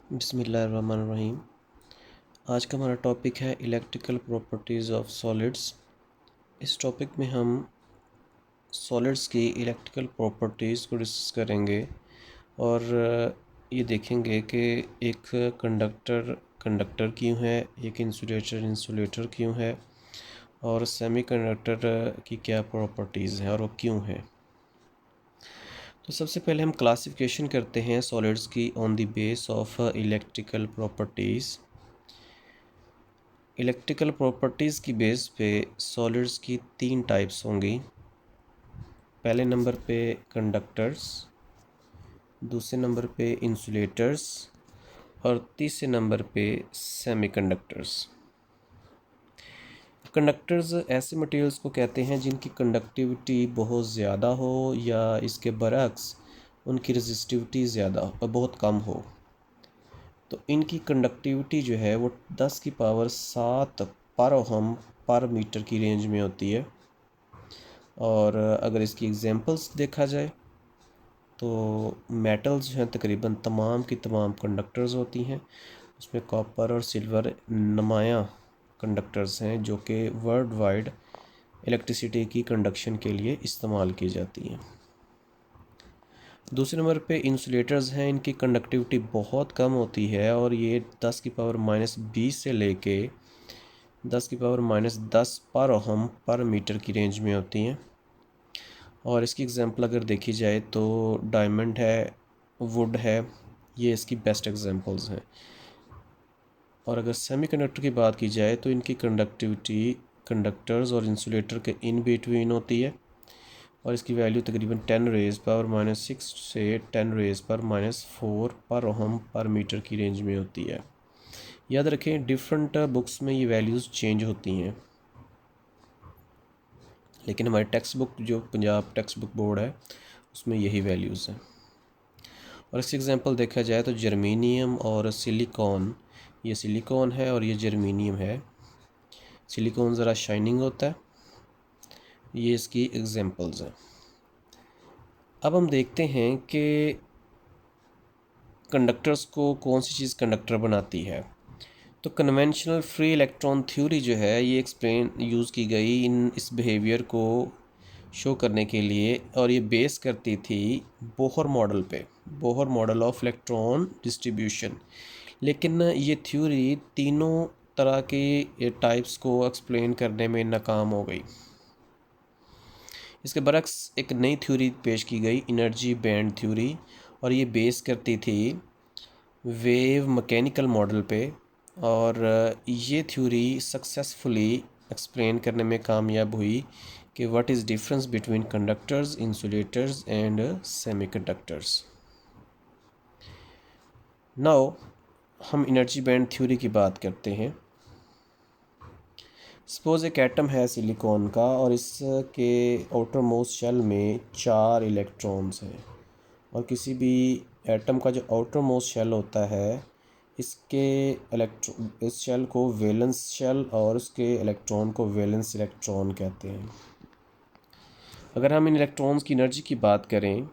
बिस्मिल्लाहिर्रहमानिर्रहीम। आज का हमारा टॉपिक है इलेक्ट्रिकल प्रॉपर्टीज़ ऑफ सॉलिड्स। इस टॉपिक में हम सॉलिड्स की इलेक्ट्रिकल प्रॉपर्टीज़ को डिस्कस करेंगे और ये देखेंगे कि एक कंडक्टर कंडक्टर क्यों है, एक इंसुलेटर इंसुलेटर क्यों है और सेमीकंडक्टर की क्या प्रॉपर्टीज़ हैं और वो क्यों है। तो सबसे पहले हम क्लासिफिकेशन करते हैं सॉलिड्स की on the base of electrical properties. Electrical properties की बेस पे सॉलिड्स की 3 टाइप्स होंगी। पहले नंबर पे कंडक्टर्स, दूसरे नंबर पे इंसुलेटर्स और तीसरे नंबर पे सेमीकंडक्टर्स। कंडक्टर्स ऐसे मटेरियल्स को कहते हैं जिनकी कंडक्टिविटी बहुत ज़्यादा हो या इसके बरक्स उनकी रेजिस्टिविटी ज़्यादा और बहुत कम हो। तो इनकी कंडक्टिविटी जो है वो 10 की पावर 7 पर ओहम पर मीटर की रेंज में होती है। और अगर इसकी एग्जांपल्स देखा जाए तो मेटल्स जो हैं तकरीबन तमाम की तमाम कंडक्टर्स होती हैं। उसमें कॉपर और सिल्वर नुमायाँ कंडक्टर्स हैं जो कि वर्ल्ड वाइड इलेक्ट्रिसिटी की कंडक्शन के लिए इस्तेमाल की जाती हैं। दूसरे नंबर पे इंसुलेटर्स हैं। इनकी कंडक्टिविटी बहुत कम होती है और ये 10 की पावर -20 से लेके 10 की पावर -10 पर ओहम पर मीटर की रेंज में होती हैं। और इसकी एग्जांपल अगर देखी जाए तो डायमंड है, वुड है, ये इसकी बेस्ट एग्जांपल्स हैं। और अगर सेमीकंडक्टर की बात की जाए तो इनकी कंडक्टिविटी कंडक्टर्स और इंसुलेटर के इन बिटवीन होती है और इसकी वैल्यू तकरीबन 10 रेज़ पावर -6 से 10 रेज़ पर -4 पर ओहम पर मीटर की रेंज में होती है। याद रखें डिफरेंट बुक्स में ये वैल्यूज़ चेंज होती हैं, लेकिन हमारी टेक्स्ट बुक जो पंजाब टेक्स्ट बुक बोर्ड है उसमें यही वैल्यूज़ हैं। और इसकी एग्जांपल देखा जाए तो जर्मेनियम और सिलिकॉन, ये सिलिकॉन है और ये जर्मेनियम है। सिलिकॉन ज़रा शाइनिंग होता है, ये इसकी एग्जांपल्स हैं। अब हम देखते हैं कि कंडक्टर्स को कौन सी चीज़ कंडक्टर बनाती है। तो कन्वेंशनल फ्री इलेक्ट्रॉन थ्योरी जो है ये एक्सप्लेन यूज़ की गई इस बिहेवियर को शो करने के लिए और ये बेस करती थी बोहर मॉडल पे, Bohr model of electron distribution. लेकिन ये थ्योरी तीनों तरह के टाइप्स को एक्सप्लेन करने में नाकाम हो गई। इसके बरक्स एक नई थ्योरी पेश की गई, एनर्जी बैंड थ्योरी, और ये बेस करती थी वेव मैकेनिकल मॉडल पे। और ये थ्योरी सक्सेसफुली एक्सप्लेन करने में कामयाब हुई कि what is difference between conductors, insulators and semiconductors. Now हम एनर्जी बैंड थ्योरी की बात करते हैं। सपोज़ एक एटम है सिलिकॉन का और इसके आउटर मोस्ट शेल में 4 इलेक्ट्रॉन्स हैं। और किसी भी एटम का जो आउटर मोस्ट शेल होता है इसके इस शेल को वैलेंस शेल और उसके इलेक्ट्रॉन को वैलेंस इलेक्ट्रॉन कहते हैं। अगर हम इन इलेक्ट्रॉन्स की एनर्जी की बात करें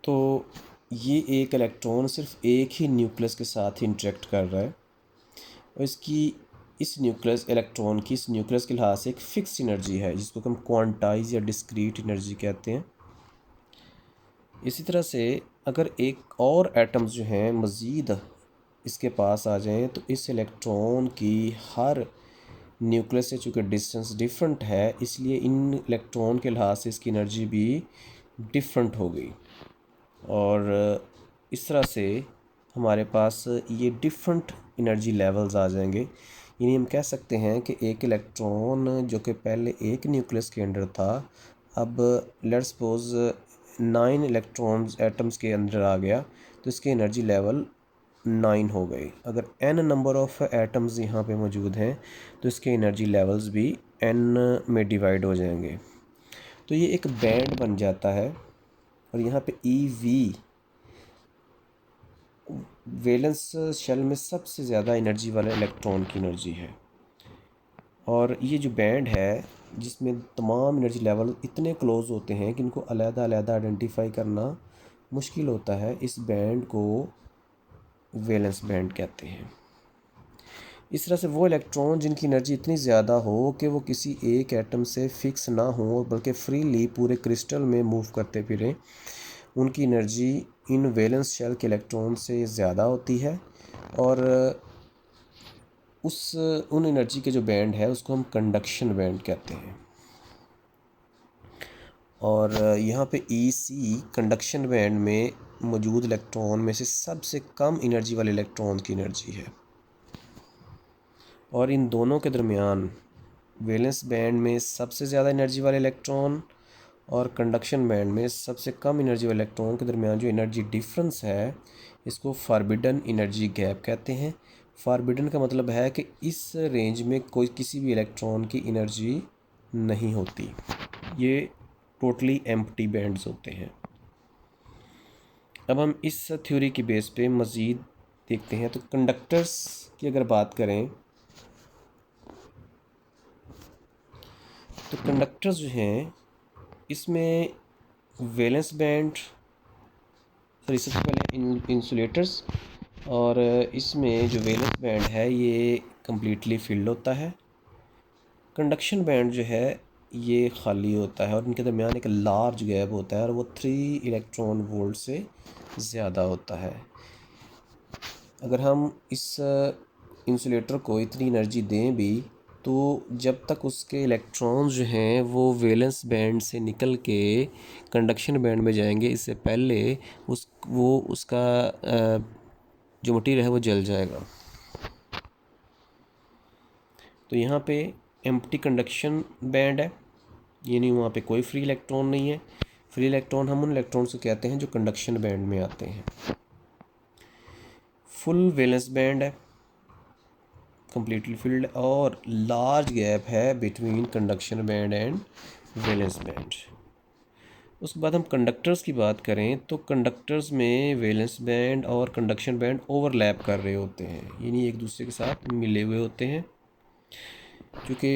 तो ये एक इलेक्ट्रॉन सिर्फ एक ही न्यूक्लियस के साथ ही इंटरेक्ट कर रहा है और इस न्यूक्लियस इलेक्ट्रॉन की इस न्यूक्लियस के लिहाज से एक फ़िक्स एनर्जी है जिसको हम क्वांटाइज या डिस्क्रीट एनर्जी कहते हैं। इसी तरह से अगर एक और एटम्स जो हैं मज़ीद इसके पास आ जाएं तो इस इलेक्ट्रॉन की हर न्यूक्लियस से चूँकि डिस्टेंस डिफरेंट है इसलिए इन इलेक्ट्रॉन के लिहाज से इसकी एनर्जी भी डिफरेंट हो गई। और इस तरह से हमारे पास ये डिफरेंट एनर्जी लेवल्स आ जाएंगे। यानी हम कह सकते हैं कि एक इलेक्ट्रॉन जो कि पहले एक न्यूक्लियस के अंदर था अब लेट्स सपोज 9 इलेक्ट्रॉन्स एटम्स के अंदर आ गया तो इसकी एनर्जी लेवल 9 हो गई। अगर n नंबर ऑफ़ एटम्स यहाँ पे मौजूद हैं तो इसके एनर्जी लेवल्स भी n में डिवाइड हो जाएंगे। तो ये एक बैंड बन जाता है और यहाँ पे EV वैलेंस शेल में सबसे ज़्यादा एनर्जी वाला इलेक्ट्रॉन की एनर्जी है। और ये जो बैंड है जिसमें तमाम एनर्जी लेवल इतने क्लोज होते हैं कि इनको अलग-अलग आइडेंटिफाई करना मुश्किल होता है। इस बैंड को वैलेंस बैंड कहते हैं। इस तरह से वो इलेक्ट्रॉन जिनकी एनर्जी इतनी ज़्यादा हो कि वो किसी एक एटम से फिक्स ना हो बल्कि फ्रीली पूरे क्रिस्टल में मूव करते फिरें, उनकी एनर्जी इन वैलेंस शेल के इलेक्ट्रॉन से ज़्यादा होती है और उन एनर्जी के जो बैंड है उसको हम कंडक्शन बैंड कहते हैं। और यहाँ पे EC कंडक्शन बैंड में मौजूद इलेक्ट्रॉन में से सबसे कम एनर्जी वाले इलेक्ट्रॉन की एनर्जी है। और इन दोनों के दरमियान वैलेंस बैंड में सबसे ज़्यादा एनर्जी वाले इलेक्ट्रॉन और कंडक्शन बैंड में सबसे कम एनर्जी वाले इलेक्ट्रॉन के दरमियान जो एनर्जी डिफरेंस है इसको फॉरबिडन एनर्जी गैप कहते हैं। फॉरबिडन का मतलब है कि इस रेंज में कोई किसी भी इलेक्ट्रॉन की एनर्जी नहीं होती, ये टोटली एम्प्टी बैंड्स होते हैं। अब हम इस थ्योरी की बेस पे मज़ीद देखते हैं। तो कंडक्टर्स की अगर बात करें तो कंडक्टर्स जो हैं इसमें वैलेंस बैंड, सॉरी सबसे पहले इंसुलेटर्स, और इसमें जो वैलेंस बैंड है ये कम्प्लीटली फिल्ड होता है। कंडक्शन बैंड जो है ये खाली होता है और इनके दरमियान एक लार्ज गैप होता है और वो 3 इलेक्ट्रॉन वोल्ट से ज़्यादा होता है। अगर हम इस इंसुलेटर को इतनी एनर्जी दें भी तो जब तक उसके इलेक्ट्रॉन्स जो हैं वो वैलेंस बैंड से निकल के कंडक्शन बैंड में जाएंगे इससे पहले उसका जो मटीरियल है वो जल जाएगा। तो यहाँ पे एम्प्टी कंडक्शन बैंड है, यानी वहाँ पे कोई फ्री इलेक्ट्रॉन नहीं है। फ्री इलेक्ट्रॉन हम उन इलेक्ट्रॉन्स को कहते हैं जो कंडक्शन बैंड में आते हैं। फुल वैलेंस बैंड है, कम्प्लीटली फिल्ड, और लार्ज गैप है between conduction band and valence band. उसके बाद हम कंडक्टर्स की बात करें तो कंडक्टर्स में वैलेंस बैंड और कंडक्शन बैंड ओवरलैप कर रहे होते हैं, यानी एक दूसरे के साथ मिले हुए होते हैं। क्योंकि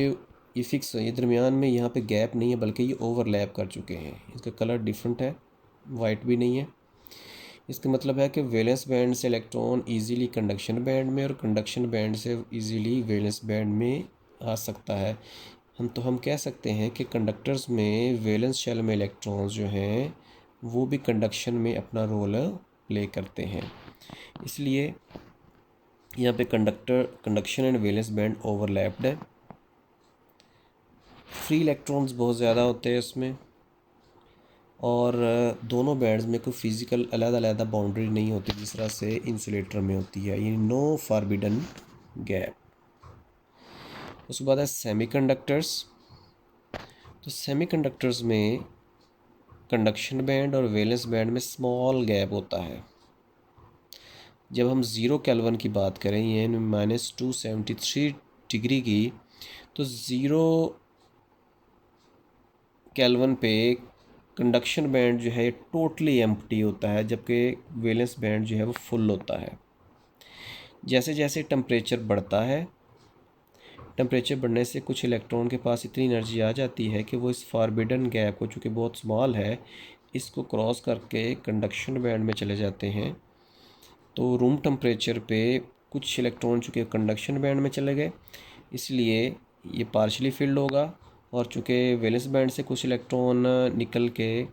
ये फिक्स है, ये दरमियान में यहाँ पे गैप नहीं है बल्कि ये ओवरलैप कर चुके हैं। इसका कलर डिफरेंट है, वाइट भी नहीं है। इसका मतलब है कि वैलेंस बैंड से इलेक्ट्रॉन इजीली कंडक्शन बैंड में और कंडक्शन बैंड से इजीली वैलेंस बैंड में आ सकता है। हम कह सकते हैं कि कंडक्टर्स में वैलेंस शेल में इलेक्ट्रॉन्स जो हैं वो भी कंडक्शन में अपना रोल प्ले करते हैं। इसलिए यहाँ पे conduction and valence band overlapped है। फ्री इलेक्ट्रॉन्स बहुत ज़्यादा होते हैं इसमें, और दोनों बैंड्स में कोई फिज़िकल अलग बाउंड्री नहीं होती जिस तरह से इंसुलेटर में होती है, यानी नो फॉरबिडन गैप। उसके बाद है सेमीकंडक्टर्स। तो सेमीकंडक्टर्स में कंडक्शन बैंड और वैलेंस बैंड में स्मॉल गैप होता है। जब हम 0 केल्विन की बात करें यानी -273 डिग्री की, तो 0 केल्विन पे कंडक्शन बैंड जो है टोटली एम्प्टी होता है जबकि वैलेंस बैंड जो है वो फुल होता है। जैसे जैसे टेम्परेचर बढ़ता है, टेम्परेचर बढ़ने से कुछ इलेक्ट्रॉन के पास इतनी एनर्जी आ जाती है कि वो इस फॉरबिडन गैप को, चूँकि बहुत स्मॉल है, इसको क्रॉस करके कंडक्शन बैंड में चले जाते हैं। तो रूम टेम्परेचर पे कुछ इलेक्ट्रॉन चूँकि कंडक्शन बैंड में चले गए इसलिए ये पार्शली फिल्ड होगा, और चूँकि वैलेंस बैंड से कुछ इलेक्ट्रॉन निकल के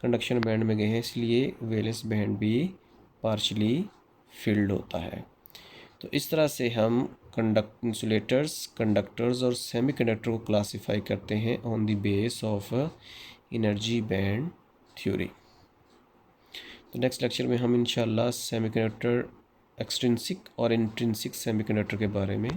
कंडक्शन बैंड में गए हैं इसलिए वैलेंस बैंड भी पार्शली फिल्ड होता है। तो इस तरह से हम इंसुलेटर्स, कंडक्टर्स और सेमीकंडक्टर को क्लासिफाई करते हैं on the base of energy band theory. तो नेक्स्ट लेक्चर में हम इंशाल्लाह सेमीकंडक्टर एक्सट्रिंसिक और इंट्रिंसिक सेमीकंडक्टर के बारे में